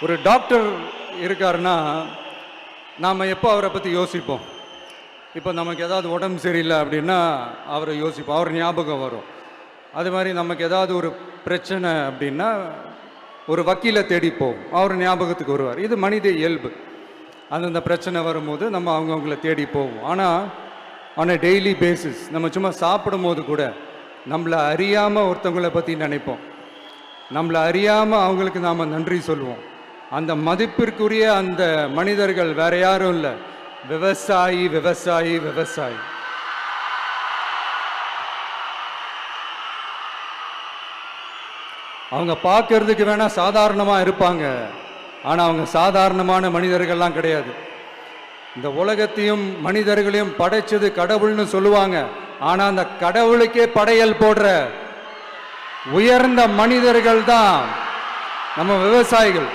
ஒரு டாக்டர் இருக்காருன்னா நாம் எப்போ அவரை பற்றி யோசிப்போம்? இப்போ நமக்கு ஏதாவது உடம்பு சரியில்லை அப்படின்னா அவரை யோசிப்போம், அவர் ஞாபகம் வரும். அது மாதிரி நமக்கு ஏதாவது ஒரு பிரச்சனை அப்படின்னா ஒரு வக்கீலை தேடிப்போம், அவர் ஞாபகத்துக்கு வருவார். இது மனித இயல்பு. அந்தந்த பிரச்சனை வரும்போது நம்ம அவங்கவுங்கள தேடி போவோம். ஆனால் ஆன் அ டெய்லி பேசிஸ் நம்ம சும்மா சாப்பிடும் போது கூட நம்மளை அறியாமல் ஒருத்தவங்களை பற்றி நினைப்போம், நம்மளை அறியாமல் அவங்களுக்கு நாம் நன்றி சொல்லுவோம். அந்த மதிப்பிற்குரிய அந்த மனிதர்கள் வேற யாரும் இல்லை, விவசாயி விவசாயி விவசாயி. அவங்க பார்க்கறதுக்கு வேணா சாதாரணமாக இருப்பாங்க, ஆனால் அவங்க சாதாரணமான மனிதர்கள்லாம் கிடையாது. இந்த உலகத்தையும் மனிதர்களையும் படைச்சது கடவுள்னு சொல்லுவாங்க, ஆனால் அந்த கடவுளுக்கே படையல் போடுற உயர்ந்த மனிதர்கள் தான் நம்ம விவசாயிகள்.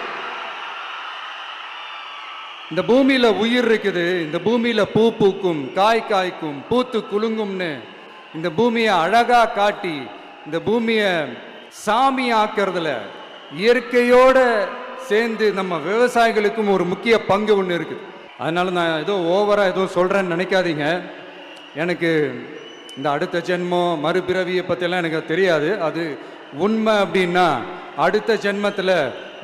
இந்த பூமியில உயிர் இருக்குது, இந்த பூமியில பூ பூக்கும், காய் காய்க்கும், பூத்து குலுங்கும்னு இந்த பூமியை அழகா காட்டி இந்த பூமியை சாமி ஆக்கிறதுல இயற்கையோட சேர்ந்து நம்ம விவசாயிகளுக்கும் ஒரு முக்கிய பங்கு ஒன்று இருக்குது. அதனால நான் ஏதோ ஓவரா ஏதோ சொல்றேன்னு நினைக்காதீங்க. எனக்கு இந்த அடுத்த ஜென்மம் மறுபிறவியை பற்றியெல்லாம் எனக்கு தெரியாது. அது உண்மை அப்படின்னா அடுத்த ஜென்மத்தில்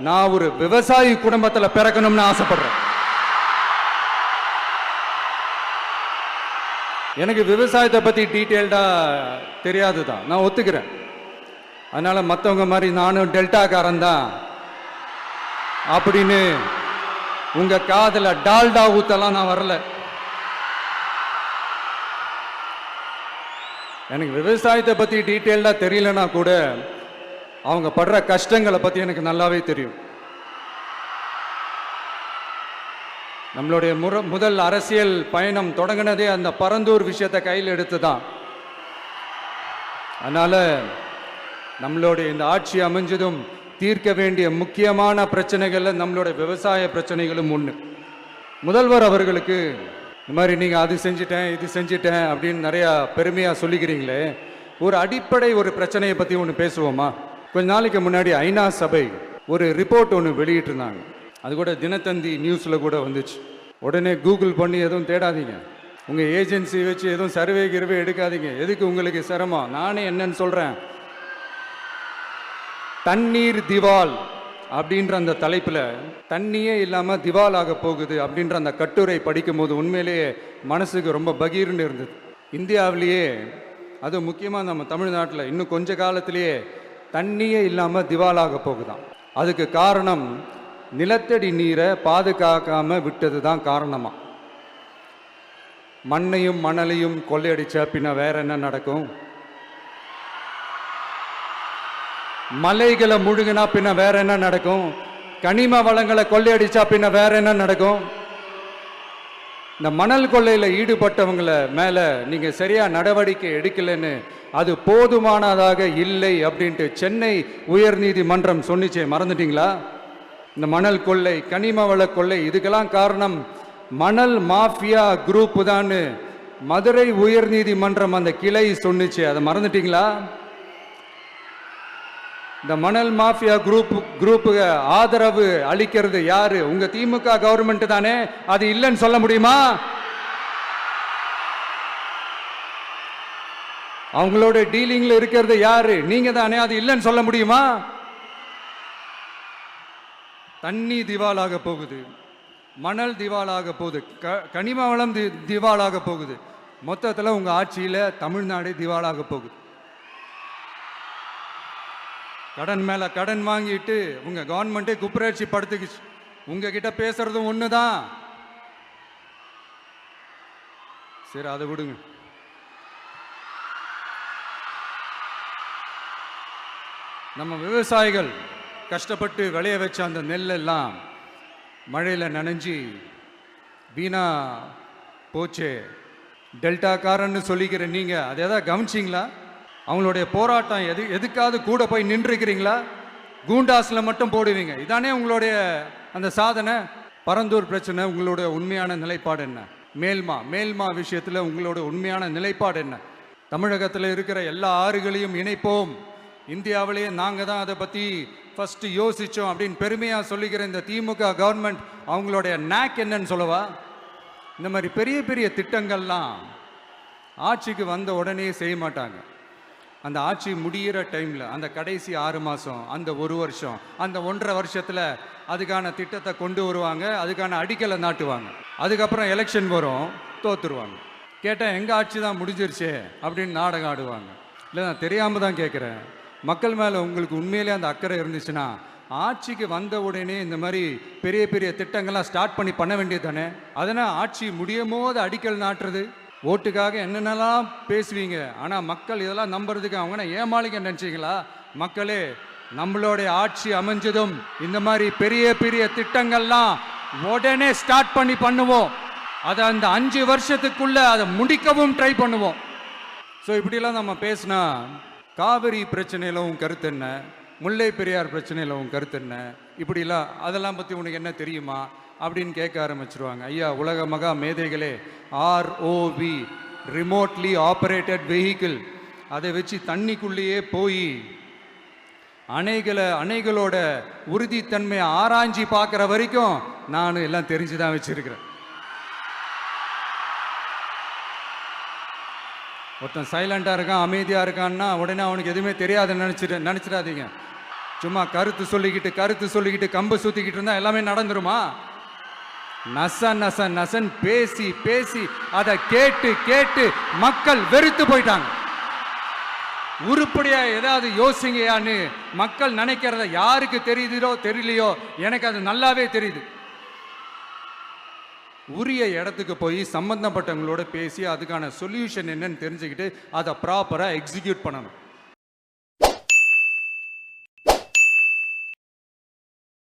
நான் ஒரு விவசாயி குடும்பத்தில் பிறக்கணும்னு ஆசைப்படுறேன். எனக்கு விவசாயத்தை பற்றி டீட்டெயில்டாக தெரியாது தான், நான் ஒத்துக்கிறேன். அதனால் மற்றவங்க மாதிரி நானும் டெல்டாக்காரன் தான் அப்படின்னு உங்கள் காதில் டால்டா ஊத்தலாம் நான் வரல. எனக்கு விவசாயத்தை பற்றி டீட்டெயில்டாக தெரியலனா கூட அவங்க படுற கஷ்டங்களை பற்றி எனக்கு நல்லாவே தெரியும். நம்மளுடைய முதல் அரசியல் பயணம் தொடங்கினதே அந்த பரந்தூர் விஷயத்தை கையில் எடுத்து தான். அதனால நம்மளுடைய இந்த ஆட்சி அமைஞ்சதும் தீர்க்க வேண்டிய முக்கியமான பிரச்சனைகள்ல நம்மளுடைய விவசாய பிரச்சனைகளும் ஒன்று. முதல்வர் அவர்களுக்கு இந்த மாதிரி நீங்கள் அது செஞ்சிட்டேன் இது செஞ்சிட்டேன் அப்படின்னு நிறையா பெருமையாக சொல்லிக்கிறீங்களே, ஒரு அடிப்படை ஒரு பிரச்சனையை பற்றி ஒன்று பேசுவோமா? கொஞ்ச நாளைக்கு முன்னாடி ஐநா சபை ஒரு ரிப்போர்ட் ஒன்று வெளியிட்டிருந்தாங்க. அது கூட தினத்தந்தி நியூஸில் கூட வந்துச்சு. உடனே கூகுள் பண்ணி எதுவும் தேடாதீங்க, உங்கள் ஏஜென்சி வச்சு எதுவும் சர்வே கிருவே எடுக்காதீங்க, எதுக்கு உங்களுக்கு சிரமம். நானே என்னன்னு சொல்கிறேன். தண்ணீர் திவால் அப்படின்ற அந்த தலைப்பில் தண்ணியே இல்லாமல் திவால் ஆக போகுது அப்படின்ற அந்த கட்டுரை படிக்கும் போது உண்மையிலேயே மனசுக்கு ரொம்ப பகீர்னு இருந்தது. இந்தியாவிலேயே அது முக்கியமாக நம்ம தமிழ்நாட்டில் இன்னும் கொஞ்ச காலத்திலேயே தண்ணியே இல்லாமல் திவாலாக போகுதான். அதுக்கு காரணம் நிலத்தடி நீரை பாதுகாக்காம விட்டது தான் காரணமா. மண்ணையும் மணலையும் கொள்ளையடிச்சா பின்ன வேற என்ன நடக்கும்? மலைகளை முழுகினா பின்ன வேற என்ன நடக்கும்? கனிம வளங்களை கொள்ளையடிச்சா பின்ன வேற என்ன நடக்கும்? இந்த மணல் கொள்ளையில ஈடுபட்டவங்களை மேல நீங்க சரியா நடவடிக்கை எடுக்கலன்னு அது போதுமானதாக இல்லை அப்படின்ட்டு சென்னை உயர்நீதிமன்றம் சொன்னிச்சே, மறந்துட்டீங்களா? இந்த மணல் கொள்ளை, கனிம வள கொள்ளை, இதுக்கெல்லாம் காரணம் மணல் மாஃபியா குரூப் தான் மதுரை உயர்நீதிமன்றம் அந்த கிளை சொன்னிச்சு, அதை மறந்துட்டீங்களா? இந்த மணல் மாஃபியா குரூப்புக்கு ஆதரவு அளிக்கிறது யாரு? உங்க திமுக கவர்மெண்ட் தானே. அது இல்லைன்னு சொல்ல முடியுமா? அவங்களோட டீலிங்ல இருக்கிறது யாரு? நீங்க தானே. அது இல்லைன்னு சொல்ல முடியுமா? தண்ணி திவாலாக போகுது, மணல் திவாலாக போகுது, கனிம வளம் திவாலாக போகுது. மொத்தத்தில் உங்க ஆட்சியில தமிழ்நாடு திவாலாக போகுது. கடன் மேல கடன் வாங்கிட்டு உங்க கவர்மெண்ட்டே குப்பராட்சி படுத்துக்குச்சு. உங்ககிட்ட பேசுறதும் ஒண்ணுதான். சரி, அதை விடுங்க. நம்ம விவசாயிகள் கஷ்டப்பட்டு விளைய வச்ச அந்த நெல்லெல்லாம் மழையில் நனைஞ்சி வீணா போச்சே. டெல்டாக்காரன்னு சொல்லிக்கிற நீங்கள் அதை எதாவது கவனிச்சிங்களா? அவங்களுடைய போராட்டம் எதுக்காவது கூட போய் நின்றுக்கிறீங்களா? கூண்டாஸில் மட்டும் போடுவீங்க. இதானே உங்களுடைய அந்த சாதனை. பரந்தூர் பிரச்சனை, உங்களுடைய உண்மையான நிலைப்பாடு என்ன? மேல்மா விஷயத்தில் உங்களோட உண்மையான நிலைப்பாடு என்ன? தமிழகத்தில் இருக்கிற எல்லா ஆறுகளையும் இணைப்போம், இந்தியாவிலேயே நாங்கள் தான் அதை பற்றி ஃபர்ஸ்ட் யோசிச்சோம் அப்படின்னு பெருமையாக சொல்லிக்கிற இந்த திமுக கவர்மெண்ட் அவங்களுடைய நாக் என்னன்னு சொல்லவா? இந்த மாதிரி பெரிய பெரிய திட்டங்கள்லாம் ஆட்சிக்கு வந்த உடனே செய்ய மாட்டாங்க. அந்த ஆட்சி முடிகிற டைமில், அந்த கடைசி 6 மாதம், அந்த 1 வருஷம், அந்த 1.5 வருஷத்தில் அதுக்கான திட்டத்தை கொண்டு வருவாங்க, அதுக்கான அடிக்கலை நாட்டுவாங்க. அதுக்கப்புறம் எலெக்ஷன் வரும், தோத்துருவாங்க. கேட்டால் எங்கள் ஆட்சி தான் முடிஞ்சிருச்சே அப்படின்னு நாடகம் ஆடுவாங்க. இல்லை, நான் தெரியாமல் தான் கேட்குறேன். மக்கள் மேலே உங்களுக்கு உண்மையிலே அந்த அக்கறை இருந்துச்சுன்னா ஆட்சிக்கு வந்த உடனே இந்த மாதிரி பெரிய பெரிய திட்டங்கள்லாம் ஸ்டார்ட் பண்ண வேண்டியது தானே. அதனால் ஆட்சி முடியும் போது அடிக்கல் நாட்டுறது, ஓட்டுக்காக என்னென்னலாம் பேசுவீங்க. ஆனால் மக்கள் இதெல்லாம் நம்புறதுக்கு அவங்க ஏமாளிங்க நினச்சிங்களா? மக்களே, நம்மளுடைய ஆட்சி அமைஞ்சதும் இந்த மாதிரி பெரிய பெரிய திட்டங்கள்லாம் உடனே ஸ்டார்ட் பண்ணுவோம். அதை அந்த 5 வருஷத்துக்குள்ள அதை முடிக்கவும் ட்ரை பண்ணுவோம். ஸோ இப்படிலாம் நம்ம பேசினா காவிரி பிரச்சனையில் உன் கருத்து என்ன, முல்லை பெரியார் பிரச்சனையில் உன் கருத்து என்ன, இப்படிலாம் அதெல்லாம் பற்றி உனக்கு என்ன தெரியுமா அப்படின்னு கேட்க ஆரம்பிச்சிருவாங்க. ஐயா, உலக மகா மேதைகளே, ROV, ரிமோட்லி ஆப்ரேட்டட் வெஹிக்கிள், அதை வச்சு தண்ணிக்குள்ளேயே போய் அணைகளோட உறுதித்தன்மையை ஆராய்ச்சி பார்க்குற வரைக்கும் நான் எல்லாம் தெரிஞ்சு தான் வச்சிருக்கிறேன். ஒருத்தன் சைலண்டாக இருக்கான், அமைதியாக இருக்கான்னா உடனே அவனுக்கு எதுவுமே தெரியாதுன்னு நினச்சிடாதீங்க. சும்மா கருத்து சொல்லிக்கிட்டு கம்பு சுற்றிக்கிட்டு இருந்தால் எல்லாமே நடந்துருமா? நசன் பேசி அதை கேட்டு மக்கள் வெறுத்து போயிட்டாங்க. உருப்படியா ஏதாவது யோசிங்கயான்னு மக்கள் நினைக்கிறத யாருக்கு தெரியுதோ தெரியலையோ, எனக்கு அது நல்லாவே தெரியுது. உரிய இடத்துக்கு போய் சம்பந்தப்பட்டவங்களோட பேசி அதுக்கான சொல்யூஷன் என்னன்னு தெரிஞ்சுக்கிட்டு அதை ப்ராப்பராக எக்ஸிக்யூட் பண்ணணும்.